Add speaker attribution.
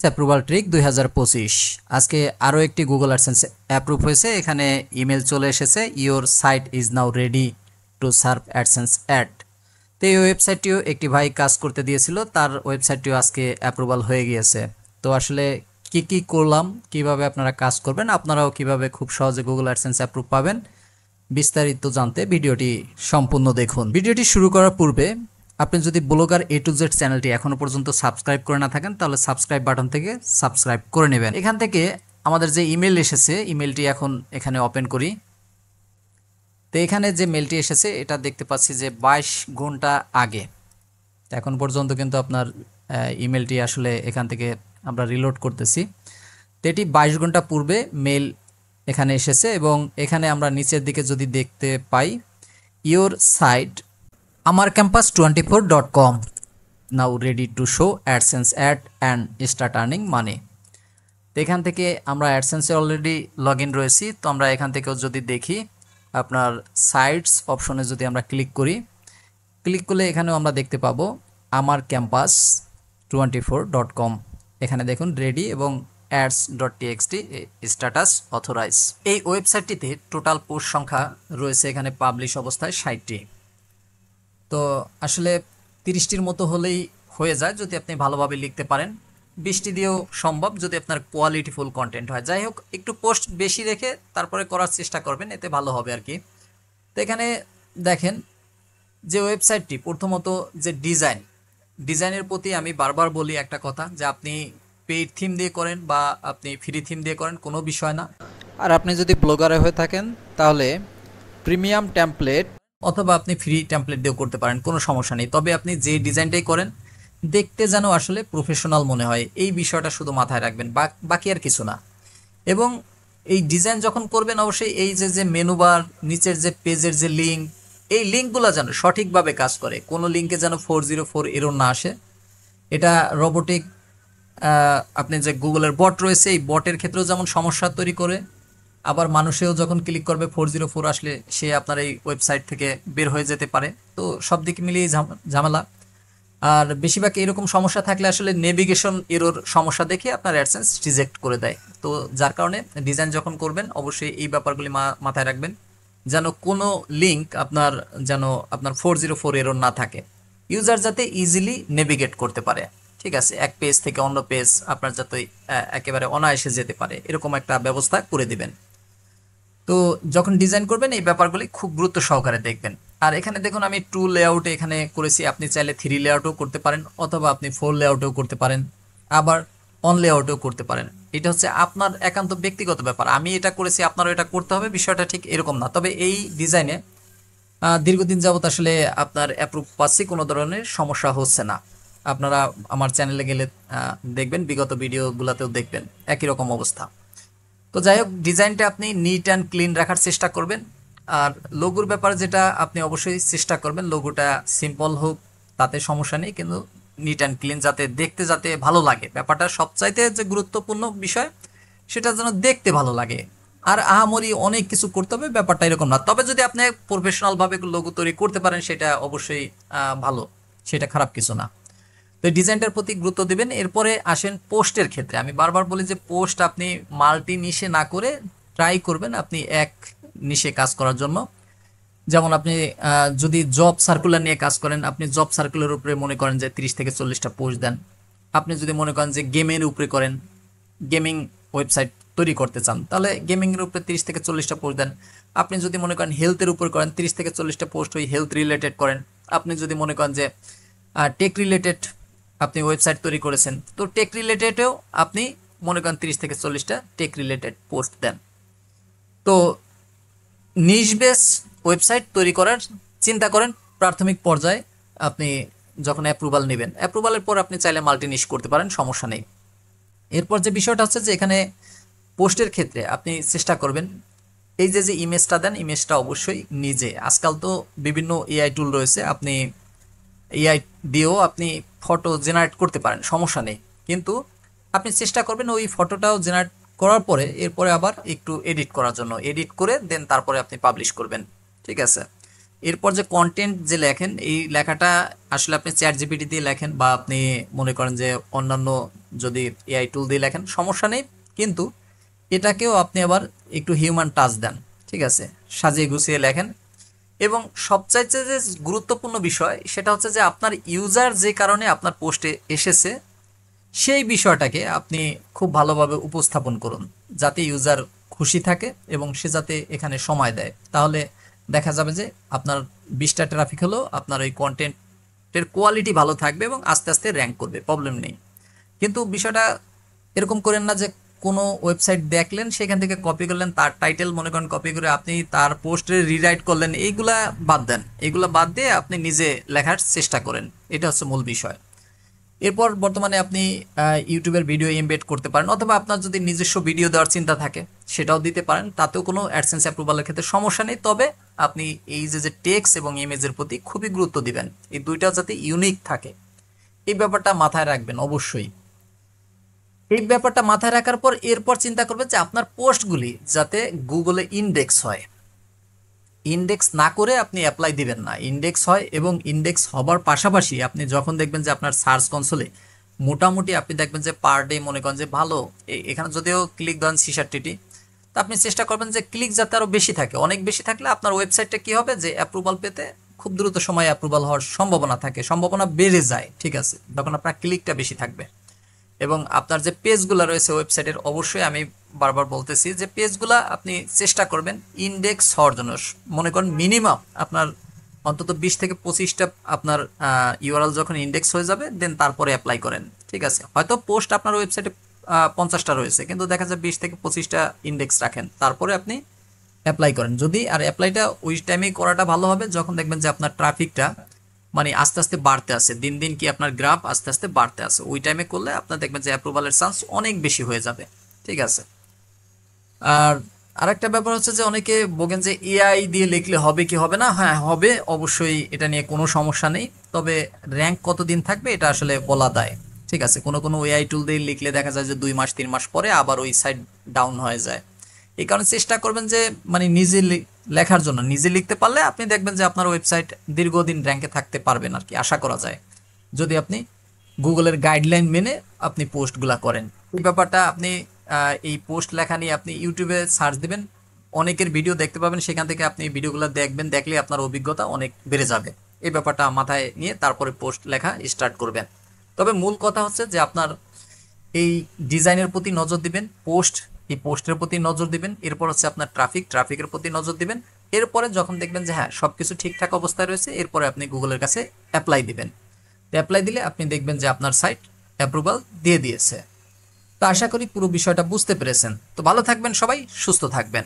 Speaker 1: Approval trick 2025 আজকে আরও একটি গুগল অ্যাডসেন্স অ্যাপ্রুভ হয়েছে। এখানে ইমেল চলে এসেছে, your site is now ready to serve AdSense ad. তো এই ওয়েবসাইটটিও একটি ভাই কাজ করতে দিয়েছিল, তার ওয়েবসাইটটিও আজকে অ্যাপ্রুভাল হয়ে গিয়েছে। তো আসলে কি কি করলাম, কিভাবে আপনারা কাজ করবেন, আপনারাও কিভাবে খুব সহজে গুগল অ্যাডসেন্স অ্যাপ্রুভ পাবেন, বিস্তারিত জানতে ভিডিওটি সম্পূর্ণ দেখুন। ভিডিওটি শুরু করার পূর্বে আপনি যদি ব্লগার A to Z চ্যানেলটি এখনও পর্যন্ত সাবস্ক্রাইব করে না থাকেন তাহলে সাবস্ক্রাইব বাটন থেকে সাবস্ক্রাইব করে নেবেন। এখান থেকে আমাদের যে ইমেল এসেছে, ইমেলটি এখন এখানে ওপেন করি। তো এখানে যে মেলটি এসেছে এটা দেখতে পাচ্ছি যে 22 ঘন্টা আগে। তো এখন পর্যন্ত কিন্তু আপনার ইমেলটি আসলে এখান থেকে আমরা রিলোড করতেছি। তো এটি 22 ঘন্টা পূর্বে মেল এখানে এসেছে এবং এখানে আমরা নিচের দিকে যদি দেখতে পাই, your site amarcampus24.com now ready to show AdSense ad and start earning money. তো এখান থেকে আমরা অ্যাডসেন্সে অলরেডি লগ ইন রয়েছি। তো আমরা এখান থেকেও যদি দেখি, আপনার সাইটস অপশনে যদি আমরা ক্লিক করি, ক্লিক করলে এখানেও আমরা দেখতে পাবো amarcampus24.com। এখানে দেখুন রেডি এবং ads.txt স্ট্যাটাস অথরাইজ। এই ওয়েবসাইটটিতে টোটাল পোস্ট সংখ্যা রয়েছে এখানে পাবলিশ অবস্থায় 60টি। তো আসলে 30টির মতো হলেই হয়ে যায় যদি আপনি ভালোভাবে লিখতে পারেন। 20টি দিয়েও সম্ভব যদি আপনার কোয়ালিটিফুল কন্টেন্ট হয়। যাই হোক, একটু পোস্ট বেশি রেখে তারপরে করার চেষ্টা করবেন, এতে ভালো হবে আর কি। তো এখানে দেখেন যে ওয়েবসাইটটি প্রথমত যে ডিজাইনের প্রতি আমি বারবার বলি একটা কথা, যে আপনি পেইড থিম দিয়ে করেন বা আপনি ফ্রি থিম দিয়ে করেন, কোনো বিষয় না। আর আপনি যদি ব্লগারে হয়ে থাকেন তাহলে প্রিমিয়াম টেমপ্লেট অথবা আপনি ফ্রি টেমপ্লেট দিয়েও করতে পারেন, কোনো সমস্যা নেই। তবে আপনি যে ডিজাইনটাই করেন দেখতে যেন আসলে প্রফেশনাল মনে হয়, এই বিষয়টা শুধু মাথায় রাখবেন, বাকি আর কিছু না। এবং এই ডিজাইন যখন করবেন অবশ্যই এই যে মেনু বার, নিচের যে পেজের যে লিঙ্ক, এই লিঙ্কগুলো যেন সঠিকভাবে কাজ করে, কোনো লিঙ্কে যেন 404 এরর না আসে। এটা রোবোটিক আপনি যে গুগলের বট রয়েছে এই বটের ক্ষেত্রেও যেমন সমস্যা তৈরি করে, আবার মানুষেও যখন ক্লিক করবে 404 আসলে সে আপনার এই ওয়েবসাইট থেকে বের হয়ে যেতে পারে। তো সব দিক মিলিয়ে ঝামেলা। আর বেশিরভাগ এরকম সমস্যা থাকলে আসলে নেভিগেশন এরর সমস্যা দেখে আপনার অ্যাডসেন্স রিজেক্ট করে দেয়। তো যার কারণে ডিজাইন যখন করবেন অবশ্যই এই ব্যাপারগুলি মাথায় রাখবেন, যেন কোনো লিঙ্ক আপনার 404 এরর না থাকে, ইউজার যাতে ইজিলি নেভিগেট করতে পারে। ঠিক আছে, এক পেজ থেকে অন্য পেজ আপনার যাতে একেবারে অনায়াসে যেতে পারে, এরকম একটা ব্যবস্থা করে দিবেন। তো যখন ডিজাইন করবেন এই ব্যাপারগুলি খুব গুরুত্ব সহকারে দেখবেন। আর এখানে দেখুন আমি 2 লেআউটে এখানে করেছি, আপনি চাইলে 3 লেআউটও করতে পারেন অথবা আপনি 4 লেআউটেও করতে পারেন, আবার অন লেআউটেও করতে পারেন। এটা হচ্ছে আপনার একান্ত ব্যক্তিগত ব্যাপার। আমি এটা করেছি, আপনারও এটা করতে হবে, বিষয়টা ঠিক এরকম না। তবে এই ডিজাইনে দীর্ঘদিন যাবত আসলে আপনার অ্যাপ্রুভ পাচ্ছি, কোনো ধরনের সমস্যা হচ্ছে না। আপনারা আমার চ্যানেলে গেলে দেখবেন, বিগত ভিডিওগুলোতেও দেখবেন একই রকম অবস্থা। তো যাই হোক, ডিজাইনটা আপনি নিট অ্যান্ড ক্লিন রাখার চেষ্টা করবেন। আর লোগোর ব্যাপারে যেটা আপনি অবশ্যই চেষ্টা করবেন, লোগোটা সিম্পল হোক তাতে সমস্যা নেই, কিন্তু নিট অ্যান্ড ক্লিন যাতে দেখতে যাতে ভালো লাগে, ব্যাপারটা সবচাইতে যে গুরুত্বপূর্ণ বিষয় সেটা যেন দেখতে ভালো লাগে। আর আহামরি অনেক কিছু করতে হবে ব্যাপারটা এরকম না। তবে যদি আপনি প্রফেশনালভাবে লোগো তৈরি করতে পারেন সেটা অবশ্যই ভালো, সেটা খারাপ কিছু না। তো ডিজাইনটার প্রতি গুরুত্ব দিবেন। এরপরে আসেন পোস্টের ক্ষেত্রে। আমি বারবার বলি যে পোস্ট আপনি মাল্টি নিশে না করে ট্রাই করবেন আপনি এক নিশে কাজ করার জন্য। যেমন আপনি যদি জব সার্কুলার নিয়ে কাজ করেন, আপনি জব সার্কুলার উপরে মনে করেন যে 30 থেকে 40টা পোস্ট দেন। আপনি যদি মনে করেন যে গেমের উপরে করেন, গেমিং ওয়েবসাইট তৈরি করতে চান, তাহলে গেমিংয়ের উপরে 30 থেকে 40টা পোস্ট দেন। আপনি যদি মনে করেন হেলথের উপর করেন, 30 থেকে 40টা পোস্ট ওই হেলথ রিলেটেড করেন। আপনি যদি মনে করেন যে টেক রিলেটেড আপনি ওয়েবসাইট তৈরি করেছেন, তো টেক রিলেটেডেও আপনি মনে করেন 30 থেকে 40টা টেক রিলেটেড পোস্ট দেন। তো নিশ বেস ওয়েবসাইট তৈরি করার চিন্তা করেন প্রাথমিক পর্যায়ে। আপনি যখন অ্যাপ্রুভাল নেবেন, অ্যাপ্রুভালের পর আপনি চাইলে মাল্টি নিশ করতে পারেন, সমস্যা নেই। এরপর যে বিষয়টা হচ্ছে যে এখানে পোস্টের ক্ষেত্রে আপনি চেষ্টা করবেন এই যে ইমেজটা দেন, ইমেজটা অবশ্যই নিজে। আজকাল তো বিভিন্ন এআই টুল রয়েছে, আপনি এআই দিয়েও আপনি ফটো জেনারেট করতে পারেন, সমস্যা নেই। কিন্তু আপনি চেষ্টা করবেন ওই ফটোটাও জেনারেট করার পরে এরপরে আবার একটু এডিট করার জন্য, এডিট করে দেন তারপরে আপনি পাবলিশ করবেন। ঠিক আছে, এরপর যে কন্টেন্ট যে লেখেন এই লেখাটা আসলে আপনি চ্যাট জিপিটি দিয়ে লেখেন বা আপনি মনে করেন যে অন্যান্য যদি এআই টুল দিয়ে লেখেন সমস্যা নেই, কিন্তু এটাকেও আপনি আবার একটু হিউম্যান টাচ দেন, ঠিক আছে, সাজিয়ে গুছিয়ে লেখেন। এবং সবচাইতে যে গুরুত্বপূর্ণ বিষয় সেটা হচ্ছে যে আপনার ইউজার যে কারণে আপনার পোস্টে এসেছে সেই বিষয়টাকে আপনি খুব ভালোভাবে উপস্থাপন করুন, যাতে ইউজার খুশি থাকে এবং সে যাতে এখানে সময় দেয়। তাহলে দেখা যাবে যে আপনার 20টা ট্রাফিক হলো, আপনার ওই কন্টেন্টের কোয়ালিটি ভালো থাকবে এবং আস্তে আস্তে র্যাঙ্ক করবে, প্রবলেম নেই। কিন্তু বিষয়টা এরকম করেন না যে কোনো ওয়েবসাইট দেখলেন সেখান থেকে কপি করলেন, তার টাইটেল মনে করেন কপি করে আপনি তার পোস্টে রিরাইট করলেন, এইগুলা বাদ দেন। এইগুলা বাদ দিয়ে আপনি নিজে লেখার চেষ্টা করেন, এটা হচ্ছে মূল বিষয়। এরপর বর্তমানে আপনি ইউটিউবের ভিডিও এমবেড করতে পারেন, অথবা আপনার যদি নিজস্ব ভিডিও দেওয়ার চিন্তা থাকে সেটাও দিতে পারেন, তাতেও কোনো অ্যাডসেন্স অ্যাপ্রুভালের ক্ষেত্রে সমস্যা নেই। তবে আপনি এই যে টেক্সট এবং ইমেজের প্রতি খুবই গুরুত্ব দিবেন, এই দুইটা যাতে ইউনিক থাকে এই ব্যাপারটা মাথায় রাখবেন অবশ্যই। এই ব্যাপারটা মাথায় রাখার পর এরপর চিন্তা করবেন যে আপনার পোস্টগুলি যাতে গুগলে ইন্ডেক্স হয়। ইন্ডেক্স না করে আপনি অ্যাপ্লাই দিবেন না, ইন্ডেক্স হয় এবং ইন্ডেক্স হবার পাশাপাশি আপনি যখন দেখবেন যে আপনার সার্চ কনসোলে মোটামুটি আপনি দেখবেন যে পার ডে মনে করেন যে ভালো, এখানে যদিও ক্লিক দেন C60টি, তা আপনি চেষ্টা করবেন যে ক্লিক যাতে আরও বেশি থাকে। অনেক বেশি থাকলে আপনার ওয়েবসাইটটা কী হবে যে অ্যাপ্রুভাল পেতে খুব দ্রুত সময়ে অ্যাপ্রুভাল হওয়ার সম্ভাবনা থাকে, সম্ভাবনা বেড়ে যায়, ঠিক আছে, তখন আপনার ক্লিকটা বেশি থাকবে। এবং আপনার যে পেজগুলো রয়েছে ওয়েবসাইটের, অবশ্যই আমি বারবার বলতেছি যে পেজগুলো আপনি চেষ্টা করবেন ইন্ডেক্স হওয়ার জন্য। মনে করেন মিনিমাম আপনার অন্তত 20 থেকে 25টা আপনার ইউআরএল যখন ইন্ডেক্স হয়ে যাবে দেন তারপরে অ্যাপ্লাই করেন, ঠিক আছে। হয়তো পোস্ট আপনার ওয়েবসাইটে 50টা রয়েছে, কিন্তু দেখা যায় 20 থেকে 25টা ইন্ডেক্স রাখেন, তারপরে আপনি অ্যাপ্লাই করেন। যদি আর অ্যাপ্লাইটা ওই টাইমেই করাটা ভালো হবে যখন দেখবেন যে আপনার ট্রাফিকটা মানে আস্তে আস্তে বাড়তে আছে, দিন দিন কি আপনার গ্রাফ আস্তে আস্তে বাড়তে আছে, ওই টাইমে করলে আপনার দেখবেন যে অ্যাপ্রুভালের চান্স অনেক বেশি হয়ে যাবে, ঠিক আছে। আর আরেকটা ব্যাপার হচ্ছে যে অনেকে বলেন যে এআই দিয়ে লিখলে হবে কি হবে না, হ্যাঁ হবে, অবশ্যই এটা নিয়ে কোনো সমস্যা নেই। তবে র্যাঙ্ক কতদিন থাকবে এটা আসলে বলা দায়, ঠিক আছে। কোনো কোনো এআই টুল দিয়ে লিখলে দেখা যায় যে 2 মাস 3 মাস পরে আবার ওই সাইট ডাউন হয়ে যায়। এই কারণে চেষ্টা করবেন যে মানে নিজে লেখার জন্য নিজে লিখতে পারলে আপনি দেখবেন যে আপনার ওয়েবসাইট দীর্ঘদিন র্যাঙ্কে থাকতে পারবেন আর কি, আশা করা যায়, যদি আপনি গুগলের গাইডলাইন মেনে আপনি পোস্টগুলা করেন। এই ব্যাপারটা আপনি এই পোস্ট লেখা নিয়ে আপনি ইউটিউবে সার্চ দিবেন, অনেকের ভিডিও দেখতে পাবেন, সেখান থেকে আপনি ভিডিওগুলো দেখবেন, দেখলে আপনার অভিজ্ঞতা অনেক বেড়ে যাবে। এই ব্যাপারটা মাথায় নিয়ে তারপরে পোস্ট লেখা স্টার্ট করবেন। তবে মূল কথা হচ্ছে যে আপনার এই ডিজাইনের প্রতি নজর দিবেন, এই পোস্টের প্রতি নজর দিবেন, এরপর হচ্ছে আপনার ট্রাফিকের প্রতি নজর দিবেন। এরপরে যখন দেখবেন যে হ্যাঁ সব কিছু ঠিকঠাক অবস্থায় রয়েছে, এরপরে আপনি গুগলের কাছে অ্যাপ্লাই দিবেন। অ্যাপ্লাই দিলে আপনি দেখবেন যে আপনার সাইট অ্যাপ্রুভাল দিয়ে দিয়েছে। তো আশা করি পুরো বিষয়টা বুঝতে পেরেছেন। তো ভালো থাকবেন সবাই, সুস্থ থাকবেন।